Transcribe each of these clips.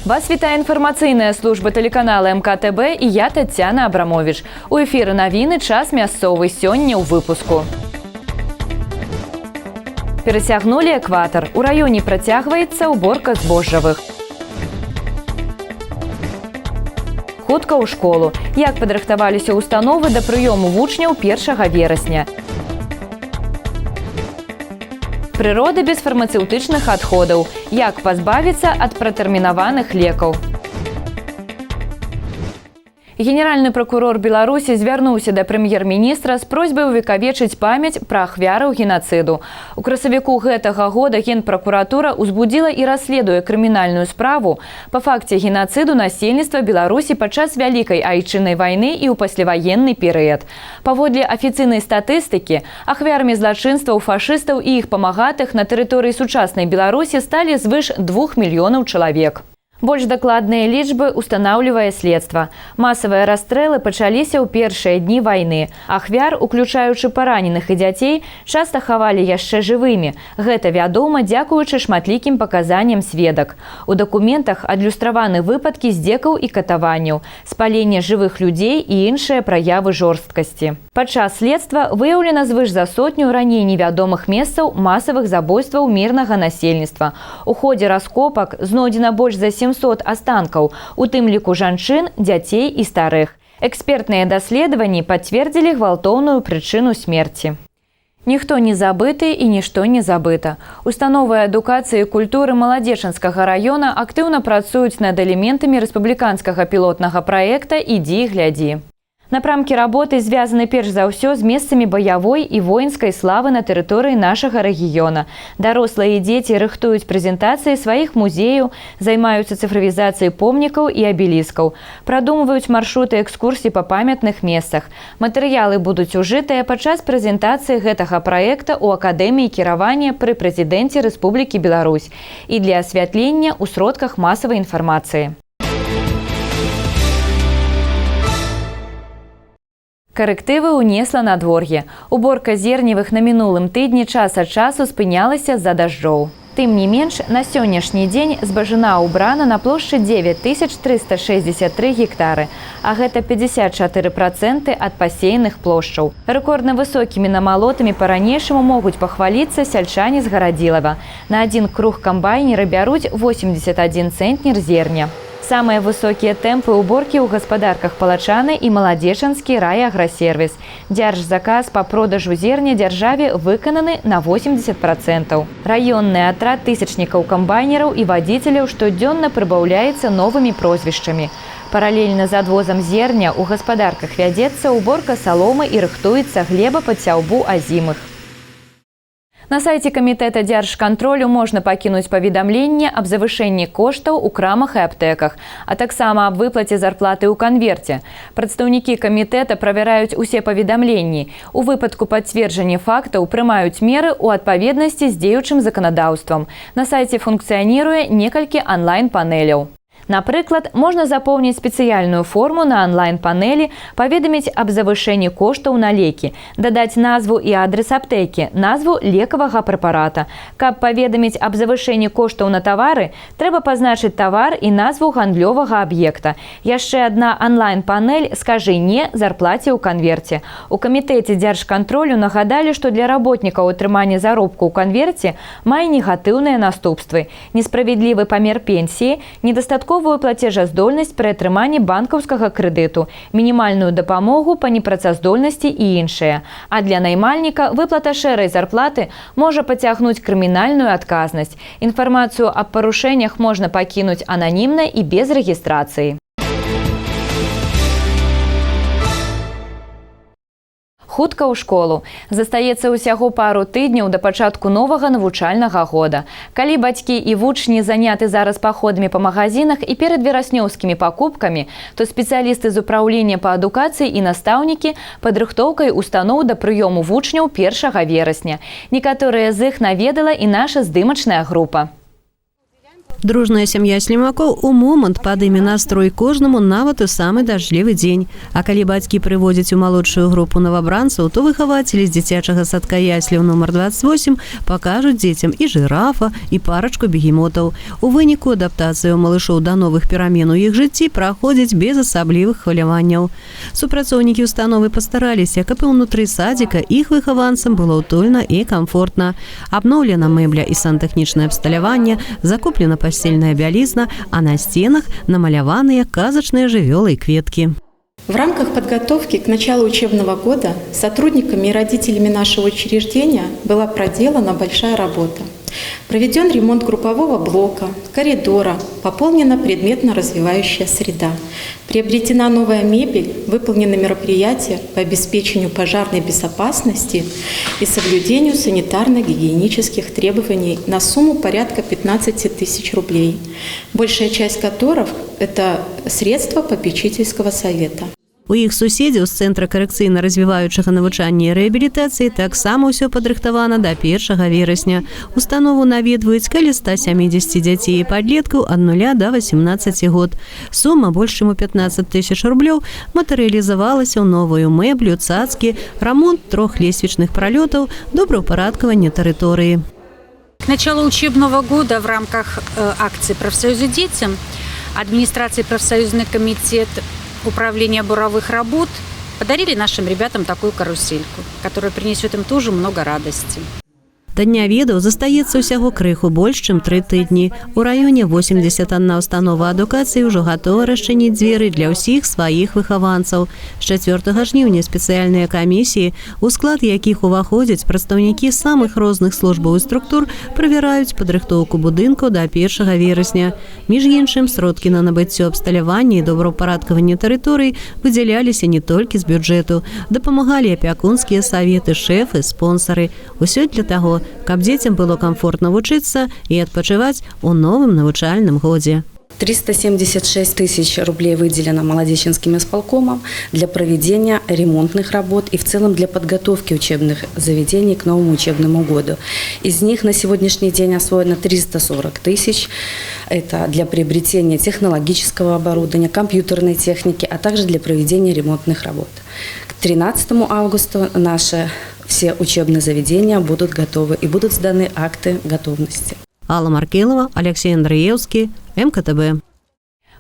Вас вітае інфармацыйная служба тэлеканала МКТБ і я Тацяна Абрамович. У эфіры навіны час мясцовы сёння ў выпуску. Перацягнулі экватар. У раёне працягваецца ўборка збожжавых. Хутка ў школу. Як падрыхтаваліся ўстановы да прыёму вучняў 1 верасня. Прырода без фармацэўтычных адходаў. Як пазбавіцца ад пратэрмінаваных лекаў. Генеральны прокурор Беларусі звярнуўся да прэм'ер-міністра з просьбай увекавечыць памяць пра ахвяраў генацыду. У красавіку гэтага года Генпракуратура узбудзіла і расследуе крымінальную справу па факце генацыду насельніцтва Беларусі падчас Вялікай айчыннай вайны і ў пасляваенны перыяд. Паводле афіцыйнай статыстыкі, ахвярамі злачынстваў фашыстаў і іх памагатых на тэрыторыі сучаснай Беларусі сталі звыш 2 мільёнаў чалавек. Больш дакладныя лічбы устанаўлівае следства. Масавыя расстрэлы пачаліся ў першыя дні вайны. Ахвяр, уключаючы параненых і дзяцей, часта хавалі яшчэ жывымі. Гэта вядома дзякуючы шматлікім паказанням сведак. У дакументах адлюстраваны выпадкі здзекаў і катаванняў, спалення жывых людзей і іншыя праявы жорсткасці. Падчас следства выяўлена звыш за 100 раней невядомых месцаў масавых забойстваў мірнага насельніцтва. У ходзе раскопак знойдзена больш за 700 астанкаў, у тым ліку жанчын, дзяцей і старых. Экспертныя даследаванні пацвердзілі гвалтоўную прычыну смерці. Ніхто не забыты і нішто не забыта. Установы адукацыі і культуры Маладзечанскага раёна актыўна працуюць над элементамі рэспубліканскага пілотнага праекта «Ідзі і глядзі». Напрамкі работы звязаны перш за ўсё з месцамі баявой і воінскай славы на тэрыторыі нашага рэгіёна. Дарослыя і дзеці рыхтуюць прэзентацыі сваіх музеяў, займаюцца цыфравізацыяй помнікаў і абеліскаў, прадумваюць маршруты экскурсій па памятных месцах. Матэрыялы будуць ужытыя падчас прэзентацыі гэтага праекта ў Акадэміі кіравання пры прэзідэнце Рэспублікі Беларусь і для асвятлення ў сродках масавай інфармацыі. Карэктывы ўнесла надвор'е. Уборка зерневых на мінулым тыдні час ад часу спынялася з-за дажджоў. Тым не менш, на сённяшні дзень збажына ўбрана на плошчы 9363 гектары, а гэта 54% ад пасеяных плошчаў. Рэкордна высокімі намалотамі па-ранейшаму могуць пахваліцца сяльчане з Гарадзілава. На адзін круг камбайнеры бяруць 81 цэнтнер зерня. Самыя высокія тэмпы ўборкі ў гаспадарках Палачаны і Маладзечанскі райаграсервіс. Дзяржзаказ па продажу зерня дзяржаве выкананы на 80%. Раённы атрад тысячнікаў камбайнераў і вадзіцеляў штодзённа прыбаўляецца новымі прозвішчамі. Паралельна з адвозам зерня ў гаспадарках вядзецца ўборка саломы і рыхтуецца глеба пад сяўбу азімых. На сайце камітэта дзяржкантролю можна пакінуць паведамленне аб завышэнні коштаў у крамах і аптэках, а таксама аб выплаце зарплаты ў канверце. Прадстаўнікі камітэта правяраюць усе паведамленні. У выпадку пацверджання фактаў прымаюць меры ў адпаведнасці з дзеючым заканадаўствам. На сайце функцыяніруе некалькі онлайн-панеляў. Напрыклад, можна запоўніць спецыяльную форму на онлайн-панелі, паведаміць аб завышэнні коштаў на лекі, дадаць назву і адрес аптэкі, назву лекавага прэпарата. Каб паведаміць аб завышэнні коштаў на тавары, трэба пазначыць тавар і назву гандлёвага аб'екта. Яшчэ адна онлайн-панель «Скажы не» зарплаце ў канверце. У камітэце дзяржкантролю нагадалі, што для работнікаў атрымання заробку ў канверце мае негатыўныя наступствы. Несправядлівы памер пенсіі, недастатковую плацежаздольнасць пры атрыманні банкаўскага крэдыту, мінімальную дапамогу па непрацаздольнасці і іншае. А для наймальніка выплата шэрай зарплаты можа пацягнуць крымінальную адказнасць. Інфармацыю аб парушэннях можна пакінуць ананімна і без рэгістрацыі. Хутка ў школу. Застаецца ўсяго пару тыдняў да пачатку новага навучальнага года. Калі бацькі і вучні заняты зараз паходамі па магазинах і перад вераснёўскімі пакупкамі, то спецыялісты з упраўлення па адукацыі і настаўнікі падрыхтоўкай устаноў да прыёму вучняў 1 верасня. Некаторыя з іх наведала і наша здымачная група. Дружная сям'я Слімакоў у момант падыме настрой кожнаму нават у самы дажджлівы дзень. А калі бацькі прыводзяць у малодшую групу новабранцаў, то выхавацелі з дзіцячага садка ясляў нумар 28 пакажуць дзецям і жырафа, і парачку бегемотаў. У выніку адаптацыю малышоў да новых перамен у іх жыцці праходзіць без асаблівых хваляванняў. Супрацоўнікі установы пастараліся, каб і ўнутры садзіка іх выхаванцам было утульна і камфортна. Абноўлена мэбля і сантэхнічнае абсталяванне, закуплена постельная бялізна, а на стенах намаляваныя казачныя жывёлы и кветки. В рамках подготовки к началу учебного года сотрудниками и родителями нашего учреждения была проделана большая работа. Проведен ремонт группового блока, коридора, пополнена предметно-развивающая среда. Приобретена новая мебель, выполнены мероприятия по обеспечению пожарной безопасности и соблюдению санитарно-гигиенических требований на сумму порядка 15 тысяч рублей, большая часть которых – это средства попечительского совета. У іх суседзяў з цэнтра карэкцыйна-развіваючага навучання і рэабілітацыі таксама ўсё падрыхтавана да 1 верасня. Установу наведваюць каля 170 дзяцей і падлеткаў ад 0 до 18 год. Сума больш чым у 15 тысяч рублёў матэрыялізавалася ў новую мэблю, цацкі, рамонт 3 лесвічных пралётаў, добраўпарадкаванне тэрыторыі. К началу учебного года в рамках акции «Профсоюзы детям» администрация профсоюзный комитет управления буровых работ подарили нашим ребятам такую карусельку, которая принесет им тоже много радости. Да дня ведаў застаецца ўсяго крыху больш, чым 3 тыдні. У раёне 81 установа адукацыі ўжо гатова расчыніць дзверы для ўсіх сваіх выхаванцаў. З 4 жніўня спецыяльныя камісіі, у склад якіх уваходзяць прадстаўнікі самых розных службаў і структур, правяраюць падрыхтоўку будынку да 1 верасня. Між іншым, сродкі на набыццё абсталявання і добраўпарадкаванне тэрыторый выдзяляліся не толькі з бюджэту. Дапамагалі апякунскія саветы, шэфы, спонсары. Усё для таго, каб дзецям было комфортно вучыцца і адпачываць у новым навучальным годзе. 376 тысяч рублей выделено Молодеченским исполкомом для проведения ремонтных работ и в целом для подготовки учебных заведений к новому учебному году. Из них на сегодняшний день освоено 340 тысяч. Это для приобретения технологического оборудования, компьютерной техники, а также для проведения ремонтных работ. К 13 августа наши все учебные заведения будут готовы и будут сданы акты готовности. Алла Маркелова, Алексей Андреевский, МКТБ.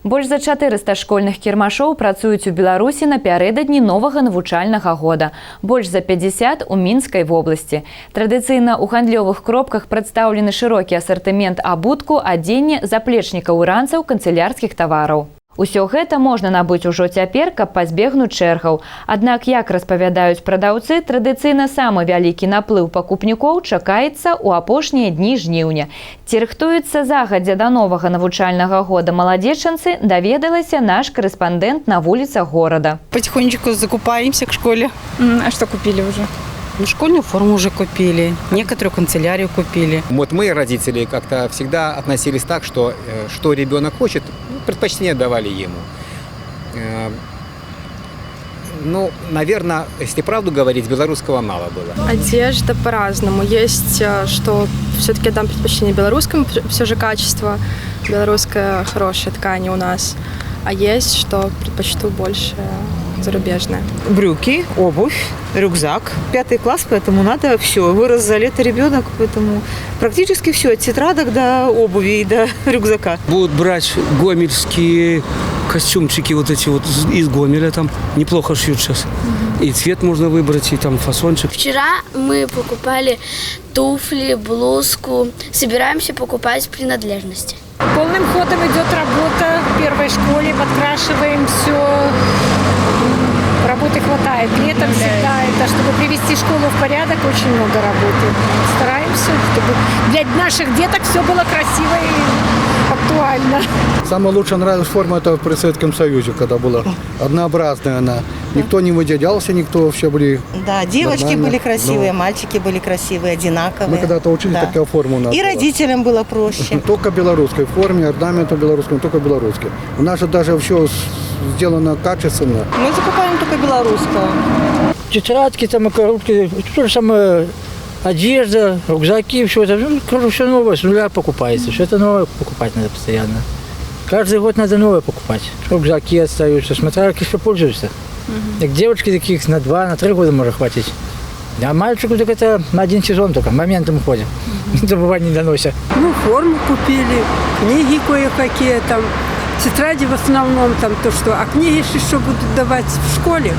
Больш за 400 школьных кірмашоў працуюць у Беларусі напярэдадні новага навучальнага года. Больш за 50 у Мінскай вобласці. Традыцыйна ў гандлёвых кропках прадстаўлены шырокі асартымент абутку, адзення, заплечнікаў і ранцаў канцылярскіх тавараў. Усё гэта можна набыць ужо цяпер, каб пазбегнуць чэргаў. Аднак, як распавядаюць прадаўцы, традыцыйна самы вялікі наплыў пакупнікоў чакаецца ў апошнія дні жніўня. Ці рыхтуюцца загадзя да новага навучальнага года маладзечанцы, даведалася наш корэспандэнт на вуліцах горада. Потихонечку закупаемся к школе. А что купили уже? Ну, школьную форму уже купили, некоторую канцелярию купили. Вот мы, родители, как-то всегда относились так, что ребенок хочет, предпочтение давали ему. Ну, наверное, если правду говорить, белорусского мало было. Одежда по-разному. Есть, что все-таки дам предпочтение белорусскому, все же качество. Белорусская хорошая ткань у нас. А есть, что предпочту больше зарубежное. Брюки, обувь, рюкзак. 5 класс, поэтому надо все. Вырос за лето ребенок, поэтому практически все. От тетрадок до обуви и до рюкзака. Будут брать гомельские костюмчики вот эти вот из Гомеля, там неплохо шьют сейчас. И цвет можно выбрать, и там фасончик. Вчера мы покупали туфли, блузку. Собираемся покупать принадлежности. Полным ходом идет работа в первой школе, подкрашиваем все. Работы хватает. Летом всегда это, чтобы привести школу в порядок, очень много работы. Стараемся, чтобы для наших деток все было красиво и актуально. Самая лучшая нравилась форма это при Советском Союзе, когда была однообразная она. Никто не выделялся, никто все были. Да, девочки были красивые, мальчики были красивые, одинаковые. Мы когда-то учились, да. Такая форма у нас и была. Родителям было проще. Только в белорусской форме, орнаменту белорусскому, только белорусский. У нас же даже все сделано качественно. Мы закупаем только белорусское. Тетрадки, там, коробки, то же самое одежда, рюкзаки, все это, ну, все новое, с нуля покупается. Все это новое покупать надо постоянно. Каждый год надо новое покупать. Рюкзаки остаются, смотря как еще пользуются. Так девочки таких на 2, на 3 года может хватить. А мальчику так это на 1 сезон только, моментом ходим. Забывать не доносят. Ну, форму купили, книги кое-какие там, тетради в основном там то, что, а книги еще будут давать в школе.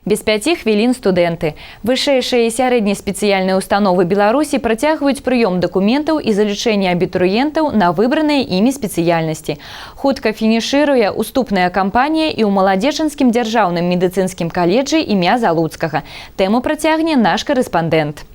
Без 5 хвілін студэнты. Вышэйшыя і сярэднія спецыяльныя установы Беларусі працягваюць прыём дакументаў і залічэнне абітурыентаў на выбраныя імі спецыяльнасці. Хутка фінішыруе уступная кампанія і ў Маладзечанскім дзяржаўным медыцынскім каледжы імя Залуцкага. Тэму працягне наш корэспандэнт.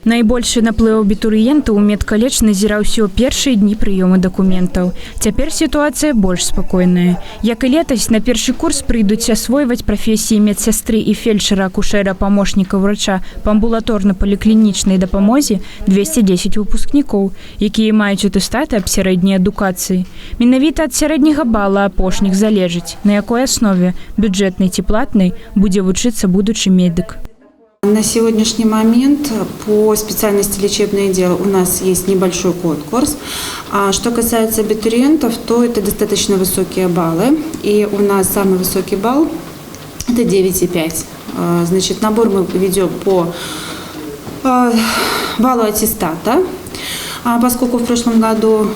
Найбольшы наплыў абітурыентаў у медкаледж назіраўся ў першыя дні прыёму дакументаў. Цяпер сітуацыя больш спакойная. Як і летась, на першы курс прыйдуць асвойваць прафесіі медсястры і фельчара, акушэра, памочніка ўрача па амбулаторна-паліклінічнай дапамозе 210 выпускнікоў, якія маюць атэстаты аб сярэдняй адукацыі. Менавіта ад сярэдняга бала апошніх залежыць, на якой аснове, бюджэтнай ці платнай, будзе вучыцца будучы медык. На сегодняшний момент по специальности лечебное дело у нас есть небольшой конкурс. А что касается абитуриентов, то это достаточно высокие баллы. И у нас самый высокий балл – это 9,5. Значит, набор мы ведем по баллу аттестата. Поскольку в прошлом году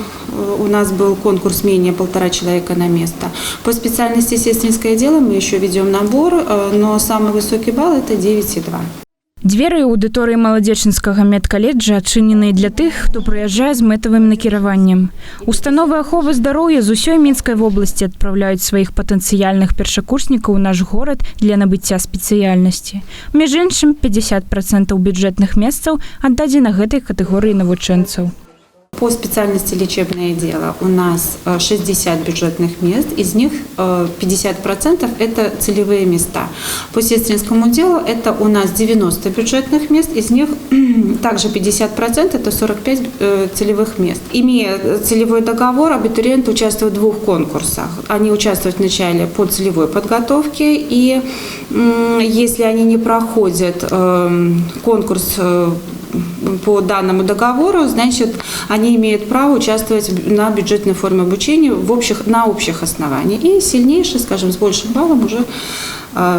у нас был конкурс менее 1,5 человека на место. По специальности сестринское дело мы еще ведем набор, но самый высокий балл – это 9,2. Дзверы аўдыторыі Маладзечанскага медкаледжа адчыненыя для тых, хто прыязджае з мэтавым накіраваннем. Установы аховы здароўя з усёй Мінскай вобласці адпраўляюць сваіх патэнцыяльных першакурснікаў у наш горад для набыцця спецыяльнасці. Між іншым, 50% бюджэтных месцаў аддадзена гэтай катэгорыі навучэнцаў. По специальности лечебное дело у нас 60 бюджетных мест, из них 50% это целевые места. По сестринскому делу это у нас 90 бюджетных мест, из них также 50% это 45 целевых мест. Имея целевой договор, абитуриенты участвуют в 2 конкурсах. Они участвуют вначале по целевой подготовке, и если они не проходят конкурс по данному договору, значит, они имеют право участвовать на бюджетной форме обучения на общих основаниях. И сильнейший, скажем, с большим баллом уже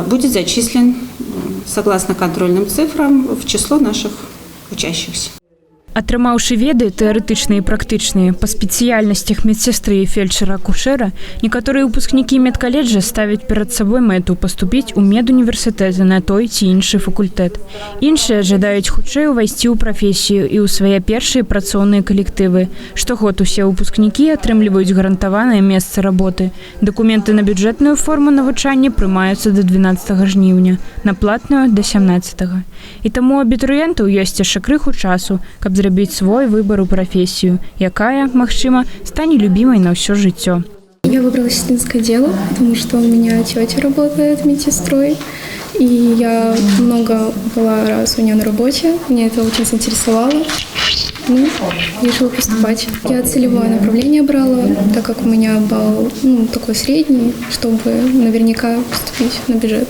будет зачислен, согласно контрольным цифрам, в число наших учащихся. Атрымаўшы веды тэарэтычныя і практычныя па спецыяльнасцях медсястры і фельчара-акушэра, некаторыя выпускнікі медкаледжа ставяць перад сабой мэту паступіць у медуніверсітэты на той ці іншы факультэт. Іншыя жадаюць хутчэй увайсці ў прафесію і ў свае першыя працоўныя калектывы. Штогод усе выпускнікі атрымліваюць гарантаванае месца работы. Дакументы на бюджэтную форму навучання прымаюцца да 12 жніўня, на платную – да 17. І таму у абітурыентаў ёсць яшчэ крыху часу, каб зрабіць свой выбор у профессию, якая, магчыма, стане любимой на все жыццё. Я выбрала сестринское дело, потому что у меня тетя работает медсестрой, и я много была раз у нее на работе, меня это очень заинтересовало. Ну, решила поступать. Я целевое направление брала, так как у меня балл такой средний, чтобы наверняка поступить на бюджет.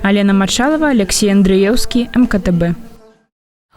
Алена Маршалова, Алексей Андреевский, МКТБ.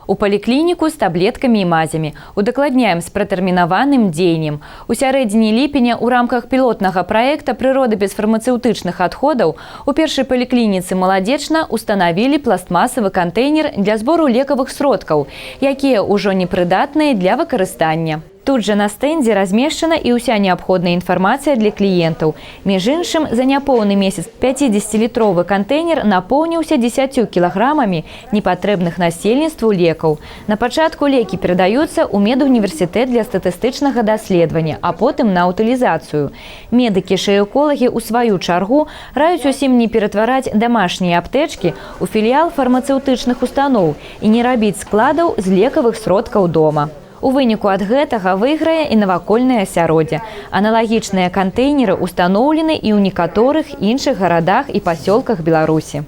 У паліклініку з таблеткамі і мазямі. Удакладняем з пратэрмінаваным дзеяннем. У сярэдзіне ліпеня ў рамках пілотнага праекта «Прырода без фармацэўтычных адходаў» у першай паліклініцы Маладзечна устанавілі пластмасавы кантэйнер для збору лекавых сродкаў, якія ўжо непрыдатныя для выкарыстання. Тут жа на стэндзе размешчана і ўся неабходная інфармацыя для кліентаў. Між іншым, за няпоўны месяц 50-літровы кантэйнер напоўніўся 10 кілаграмамі непатрэбных насельніцтву лекаў. На пачатку лекі перадаюцца ў медуніверсітэт для статыстычнага даследавання, а потым на утылізацыю. Медыкі-шээколагі ў сваю чаргу раюць усім не ператвараць дамашнія аптэчкі ў філіял фармацэўтычных устаноў і не рабіць складаў з лекавых сродкаў дома. У выніку ад гэтага выйграе і навакольнае асяроддзе. Аналагічныя кантэйнеры ўстаноўлены і ў некаторых іншых гарадах і пасёлках Беларусі.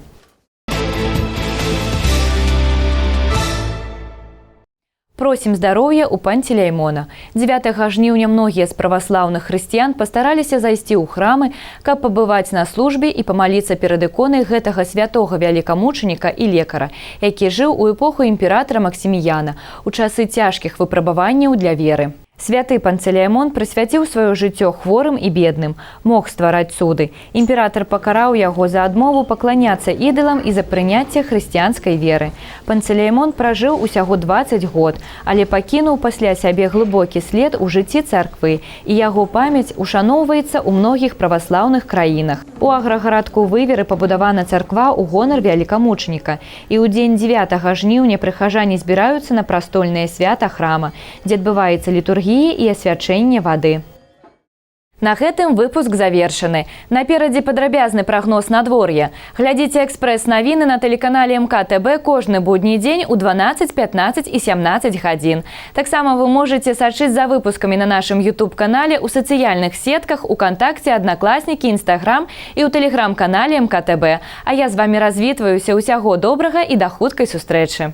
Просім здароўя ў Пантелеймона. 9 жніўня многія з праваслаўных хрысціян пастараліся зайсці ў храмы, каб пабываць на службе і памаліцца перад іконай гэтага святога вялікамучаніка і лекара, які жыў у эпоху імператара Максіміяна у часы цяжкіх выпрабаванняў для веры. Святы Пантелеймон прысвяціў сваё жыццё хворым і бедным, мог ствараць цуды. Імператар пакараў яго за адмову пакланяцца ідалам і за прыняцце хрысціянскай веры. Пантелеймон пражыў усяго 20 год, але пакінуў пасля сябе глыбокі след у жыцці царквы, і яго памяць ушаноўваецца ў многіх праваслаўных краінах. У аграгарадку Выверы пабудавана царква ў гонар вялікамучаніка, і ў дзень 9 жніўня прыхажане збіраюцца на прастольнае свята храма, дзе адбываецца літургія і асвячэнне вады. На гэтым выпуск завершаны. Наперадзе падрабязны прагноз надвор'я. Глядзіце экспрэс-навіны на тэлеканале МКТБ кожны будні дзень у 12, 15 і 17 гадзін. Таксама вы можаце сачыць за выпускамі на нашым YouTube-канале, у сацыяльных сетках, УКонтакце, Аднакласнікі, Інстаграм і ў тэлеграм-канале МКТБ. А я з вамі развітваюся. Усяго добрага і да хуткай сустрэчы.